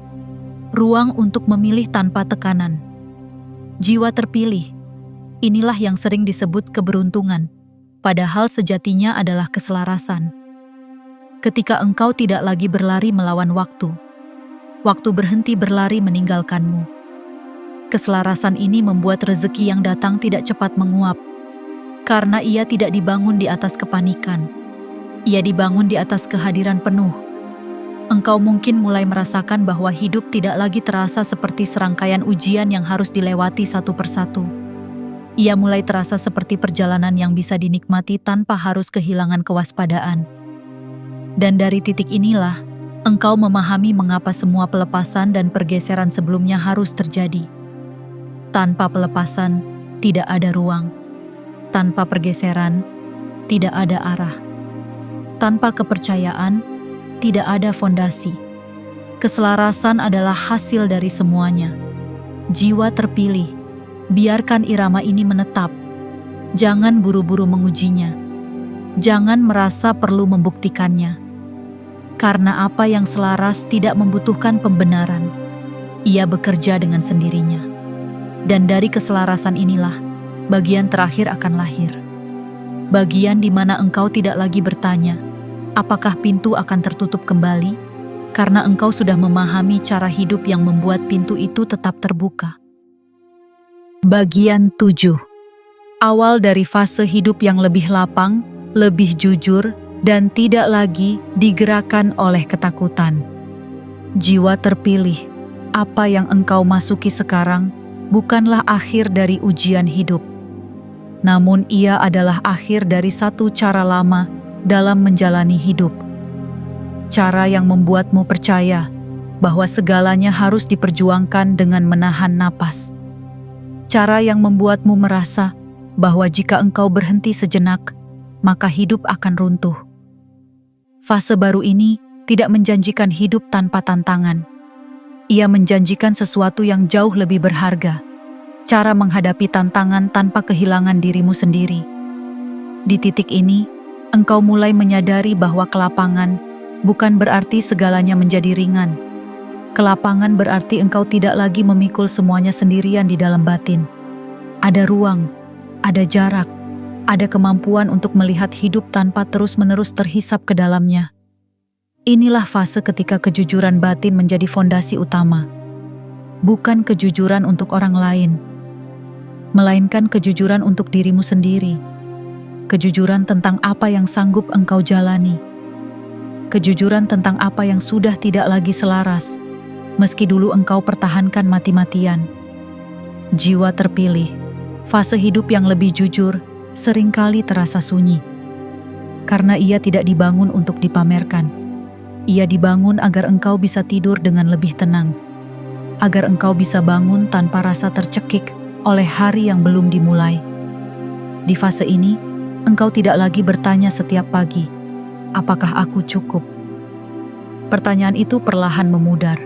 ruang untuk memilih tanpa tekanan. Jiwa terpilih, inilah yang sering disebut keberuntungan, padahal sejatinya adalah keselarasan. Ketika engkau tidak lagi berlari melawan waktu, waktu berhenti berlari meninggalkanmu. Keselarasan ini membuat rezeki yang datang tidak cepat menguap, karena ia tidak dibangun di atas kepanikan. Ia dibangun di atas kehadiran penuh. Engkau mungkin mulai merasakan bahwa hidup tidak lagi terasa seperti serangkaian ujian yang harus dilewati satu persatu. Ia mulai terasa seperti perjalanan yang bisa dinikmati tanpa harus kehilangan kewaspadaan. Dan dari titik inilah, engkau memahami mengapa semua pelepasan dan pergeseran sebelumnya harus terjadi. Tanpa pelepasan, tidak ada ruang. Tanpa pergeseran, tidak ada arah. Tanpa kepercayaan, tidak ada fondasi. Keselarasan adalah hasil dari semuanya. Jiwa terpilih, biarkan irama ini menetap. Jangan buru-buru mengujinya. Jangan merasa perlu membuktikannya. Karena apa yang selaras tidak membutuhkan pembenaran. Ia bekerja dengan sendirinya. Dan dari keselarasan inilah, bagian terakhir akan lahir. Bagian di mana engkau tidak lagi bertanya, apakah pintu akan tertutup kembali? Karena engkau sudah memahami cara hidup yang membuat pintu itu tetap terbuka. Bagian 7. Awal dari fase hidup yang lebih lapang, lebih jujur, dan tidak lagi digerakkan oleh ketakutan. Jiwa terpilih, apa yang engkau masuki sekarang bukanlah akhir dari ujian hidup. Namun ia adalah akhir dari satu cara lama dalam menjalani hidup. Cara yang membuatmu percaya bahwa segalanya harus diperjuangkan dengan menahan napas. Cara yang membuatmu merasa bahwa jika engkau berhenti sejenak, maka hidup akan runtuh. Fase baru ini tidak menjanjikan hidup tanpa tantangan. Ia menjanjikan sesuatu yang jauh lebih berharga. Cara menghadapi tantangan tanpa kehilangan dirimu sendiri. Di titik ini, engkau mulai menyadari bahwa kelapangan bukan berarti segalanya menjadi ringan. Kelapangan berarti engkau tidak lagi memikul semuanya sendirian di dalam batin. Ada ruang, ada jarak, ada kemampuan untuk melihat hidup tanpa terus-menerus terhisap ke dalamnya. Inilah fase ketika kejujuran batin menjadi fondasi utama. Bukan kejujuran untuk orang lain, melainkan kejujuran untuk dirimu sendiri. Kejujuran tentang apa yang sanggup engkau jalani. Kejujuran tentang apa yang sudah tidak lagi selaras, meski dulu engkau pertahankan mati-matian. Jiwa terpilih, fase hidup yang lebih jujur, seringkali terasa sunyi. Karena ia tidak dibangun untuk dipamerkan. Ia dibangun agar engkau bisa tidur dengan lebih tenang. Agar engkau bisa bangun tanpa rasa tercekik oleh hari yang belum dimulai. Di fase ini, engkau tidak lagi bertanya setiap pagi, "Apakah aku cukup?" Pertanyaan itu perlahan memudar,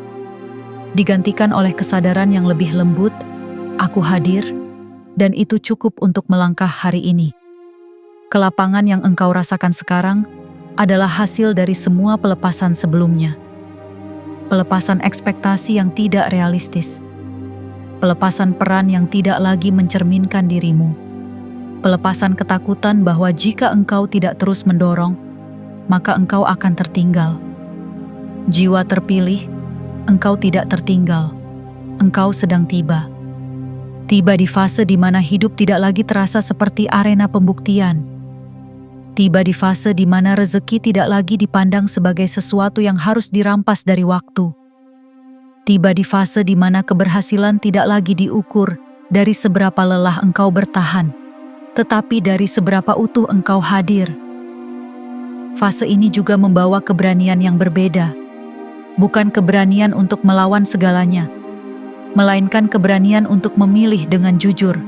digantikan oleh kesadaran yang lebih lembut, "Aku hadir, dan itu cukup untuk melangkah hari ini." Kelapangan yang engkau rasakan sekarang adalah hasil dari semua pelepasan sebelumnya. Pelepasan ekspektasi yang tidak realistis. Pelepasan peran yang tidak lagi mencerminkan dirimu. Pelepasan ketakutan bahwa jika engkau tidak terus mendorong, maka engkau akan tertinggal. Jiwa terpilih, engkau tidak tertinggal. Engkau sedang tiba. Tiba di fase di mana hidup tidak lagi terasa seperti arena pembuktian. Tiba di fase di mana rezeki tidak lagi dipandang sebagai sesuatu yang harus dirampas dari waktu. Tiba di fase di mana keberhasilan tidak lagi diukur dari seberapa lelah engkau bertahan, tetapi dari seberapa utuh engkau hadir. Fase ini juga membawa keberanian yang berbeda. Bukan keberanian untuk melawan segalanya, melainkan keberanian untuk memilih dengan jujur.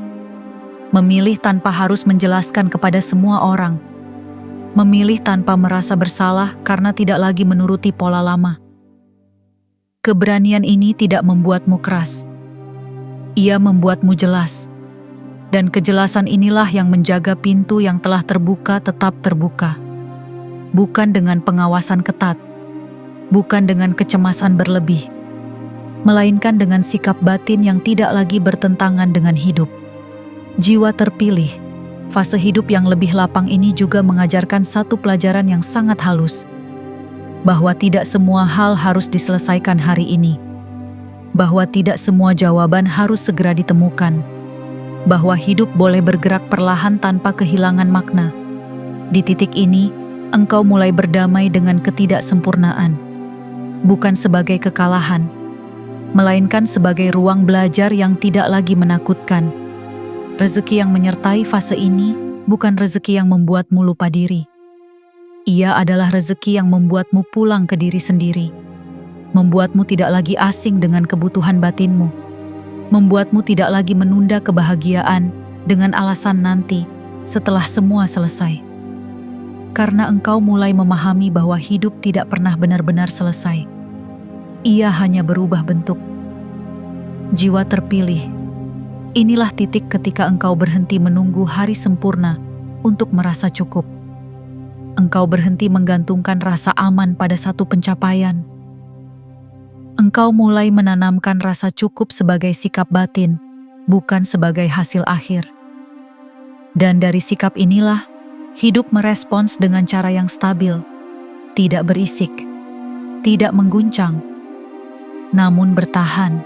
Memilih tanpa harus menjelaskan kepada semua orang. Memilih tanpa merasa bersalah karena tidak lagi menuruti pola lama. Keberanian ini tidak membuatmu keras. Ia membuatmu jelas. Dan kejelasan inilah yang menjaga pintu yang telah terbuka tetap terbuka. Bukan dengan pengawasan ketat. Bukan dengan kecemasan berlebih. Melainkan dengan sikap batin yang tidak lagi bertentangan dengan hidup. Jiwa terpilih. Fase hidup yang lebih lapang ini juga mengajarkan satu pelajaran yang sangat halus. Bahwa tidak semua hal harus diselesaikan hari ini. Bahwa tidak semua jawaban harus segera ditemukan. Bahwa hidup boleh bergerak perlahan tanpa kehilangan makna. Di titik ini, engkau mulai berdamai dengan ketidaksempurnaan. Bukan sebagai kekalahan, melainkan sebagai ruang belajar yang tidak lagi menakutkan. Rezeki yang menyertai fase ini bukan rezeki yang membuatmu lupa diri. Ia adalah rezeki yang membuatmu pulang ke diri sendiri. Membuatmu tidak lagi asing dengan kebutuhan batinmu. Membuatmu tidak lagi menunda kebahagiaan dengan alasan nanti setelah semua selesai. Karena engkau mulai memahami bahwa hidup tidak pernah benar-benar selesai. Ia hanya berubah bentuk. Jiwa terpilih. Inilah titik ketika engkau berhenti menunggu hari sempurna untuk merasa cukup. Engkau berhenti menggantungkan rasa aman pada satu pencapaian. Engkau mulai menanamkan rasa cukup sebagai sikap batin, bukan sebagai hasil akhir. Dan dari sikap inilah, hidup merespons dengan cara yang stabil, tidak berisik, tidak mengguncang, namun bertahan.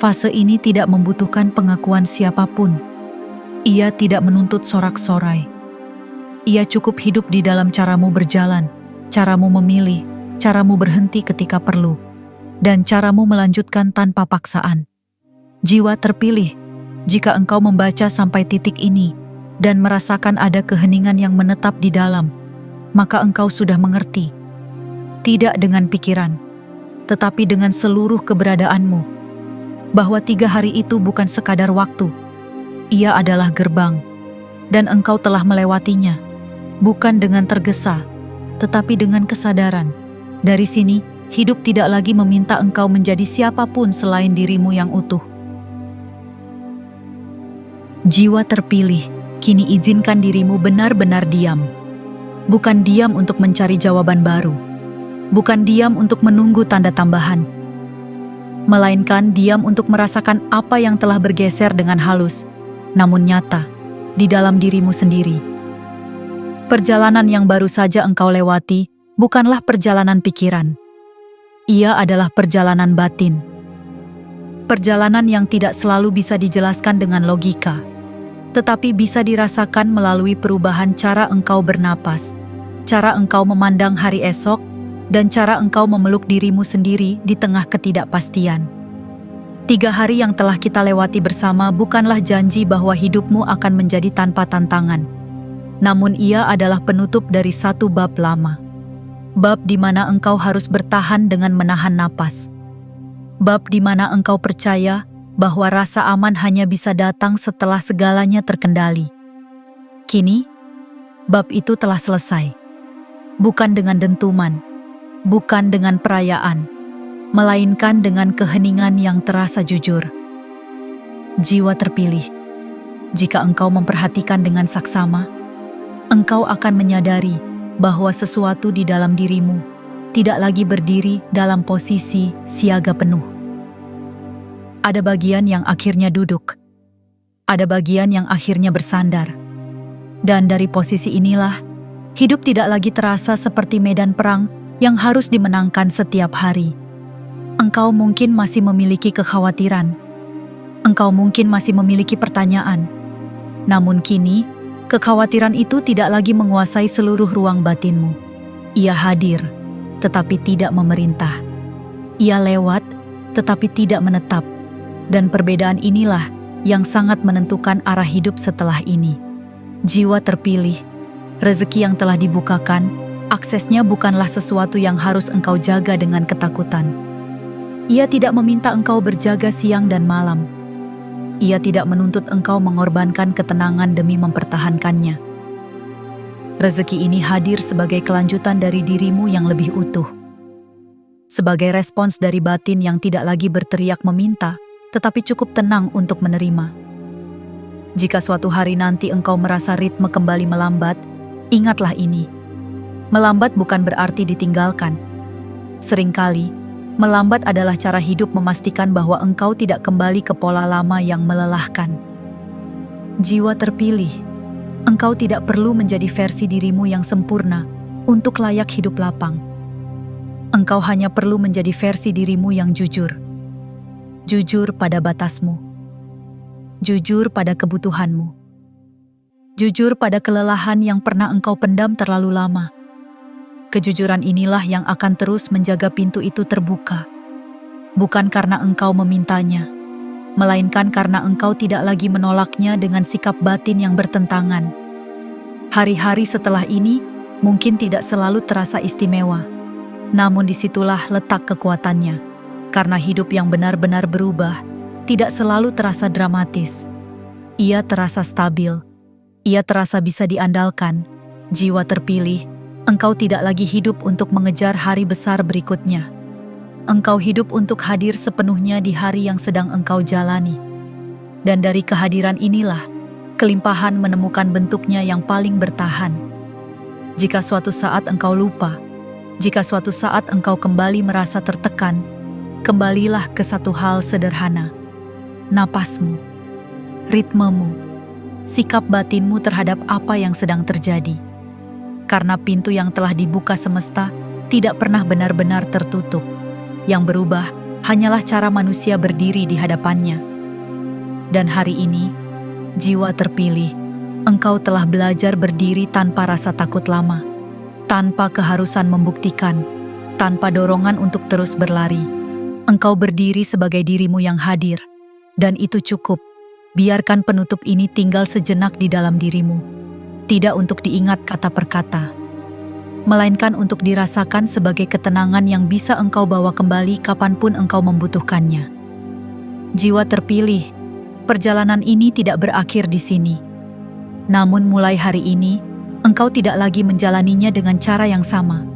Fase ini tidak membutuhkan pengakuan siapapun. Ia tidak menuntut sorak-sorai. Ia cukup hidup di dalam caramu berjalan, caramu memilih, caramu berhenti ketika perlu, dan caramu melanjutkan tanpa paksaan. Jiwa terpilih, jika engkau membaca sampai titik ini dan merasakan ada keheningan yang menetap di dalam, maka engkau sudah mengerti. Tidak dengan pikiran, tetapi dengan seluruh keberadaanmu, bahwa 3 hari itu bukan sekadar waktu. Ia adalah gerbang, dan engkau telah melewatinya. Bukan dengan tergesa, tetapi dengan kesadaran. Dari sini, hidup tidak lagi meminta engkau menjadi siapapun selain dirimu yang utuh. Jiwa terpilih, kini izinkan dirimu benar-benar diam. Bukan diam untuk mencari jawaban baru. Bukan diam untuk menunggu tanda tambahan. Melainkan diam untuk merasakan apa yang telah bergeser dengan halus, namun nyata, di dalam dirimu sendiri. Perjalanan yang baru saja engkau lewati bukanlah perjalanan pikiran. Ia adalah perjalanan batin. Perjalanan yang tidak selalu bisa dijelaskan dengan logika, tetapi bisa dirasakan melalui perubahan cara engkau bernapas, cara engkau memandang hari esok, dan cara engkau memeluk dirimu sendiri di tengah ketidakpastian. 3 hari yang telah kita lewati bersama bukanlah janji bahwa hidupmu akan menjadi tanpa tantangan. Namun ia adalah penutup dari satu bab lama. Bab di mana engkau harus bertahan dengan menahan napas. Bab di mana engkau percaya bahwa rasa aman hanya bisa datang setelah segalanya terkendali. Kini, bab itu telah selesai. Bukan dengan dentuman, bukan dengan perayaan, melainkan dengan keheningan yang terasa jujur. Jiwa terpilih, jika engkau memperhatikan dengan saksama, engkau akan menyadari bahwa sesuatu di dalam dirimu tidak lagi berdiri dalam posisi siaga penuh. Ada bagian yang akhirnya duduk, ada bagian yang akhirnya bersandar. Dan dari posisi inilah, hidup tidak lagi terasa seperti medan perang yang harus dimenangkan setiap hari. Engkau mungkin masih memiliki kekhawatiran. Engkau mungkin masih memiliki pertanyaan. Namun kini, kekhawatiran itu tidak lagi menguasai seluruh ruang batinmu. Ia hadir, tetapi tidak memerintah. Ia lewat, tetapi tidak menetap. Dan perbedaan inilah yang sangat menentukan arah hidup setelah ini. Jiwa terpilih, rezeki yang telah dibukakan, aksesnya bukanlah sesuatu yang harus engkau jaga dengan ketakutan. Ia tidak meminta engkau berjaga siang dan malam. Ia tidak menuntut engkau mengorbankan ketenangan demi mempertahankannya. Rezeki ini hadir sebagai kelanjutan dari dirimu yang lebih utuh. Sebagai respons dari batin yang tidak lagi berteriak meminta, tetapi cukup tenang untuk menerima. Jika suatu hari nanti engkau merasa ritme kembali melambat, ingatlah ini. Melambat bukan berarti ditinggalkan. Seringkali, melambat adalah cara hidup memastikan bahwa engkau tidak kembali ke pola lama yang melelahkan. Jiwa terpilih, engkau tidak perlu menjadi versi dirimu yang sempurna untuk layak hidup lapang. Engkau hanya perlu menjadi versi dirimu yang jujur. Jujur pada batasmu. Jujur pada kebutuhanmu. Jujur pada kelelahan yang pernah engkau pendam terlalu lama. Kejujuran inilah yang akan terus menjaga pintu itu terbuka. Bukan karena engkau memintanya, melainkan karena engkau tidak lagi menolaknya dengan sikap batin yang bertentangan. Hari-hari setelah ini mungkin tidak selalu terasa istimewa, namun disitulah letak kekuatannya. Karena hidup yang benar-benar berubah tidak selalu terasa dramatis. Ia terasa stabil. Ia terasa bisa diandalkan. Jiwa terpilih, engkau tidak lagi hidup untuk mengejar hari besar berikutnya. Engkau hidup untuk hadir sepenuhnya di hari yang sedang engkau jalani. Dan dari kehadiran inilah, kelimpahan menemukan bentuknya yang paling bertahan. Jika suatu saat engkau lupa, jika suatu saat engkau kembali merasa tertekan, kembalilah ke satu hal sederhana. Napasmu, ritmemu, sikap batinmu terhadap apa yang sedang terjadi. Karena pintu yang telah dibuka semesta tidak pernah benar-benar tertutup. Yang berubah hanyalah cara manusia berdiri di hadapannya. Dan hari ini, jiwa terpilih, engkau telah belajar berdiri tanpa rasa takut lama, tanpa keharusan membuktikan, tanpa dorongan untuk terus berlari. Engkau berdiri sebagai dirimu yang hadir. Dan itu cukup. Biarkan penutup ini tinggal sejenak di dalam dirimu. Tidak untuk diingat kata per kata, melainkan untuk dirasakan sebagai ketenangan yang bisa engkau bawa kembali kapanpun engkau membutuhkannya. Jiwa terpilih, perjalanan ini tidak berakhir di sini. Namun mulai hari ini, engkau tidak lagi menjalaninya dengan cara yang sama.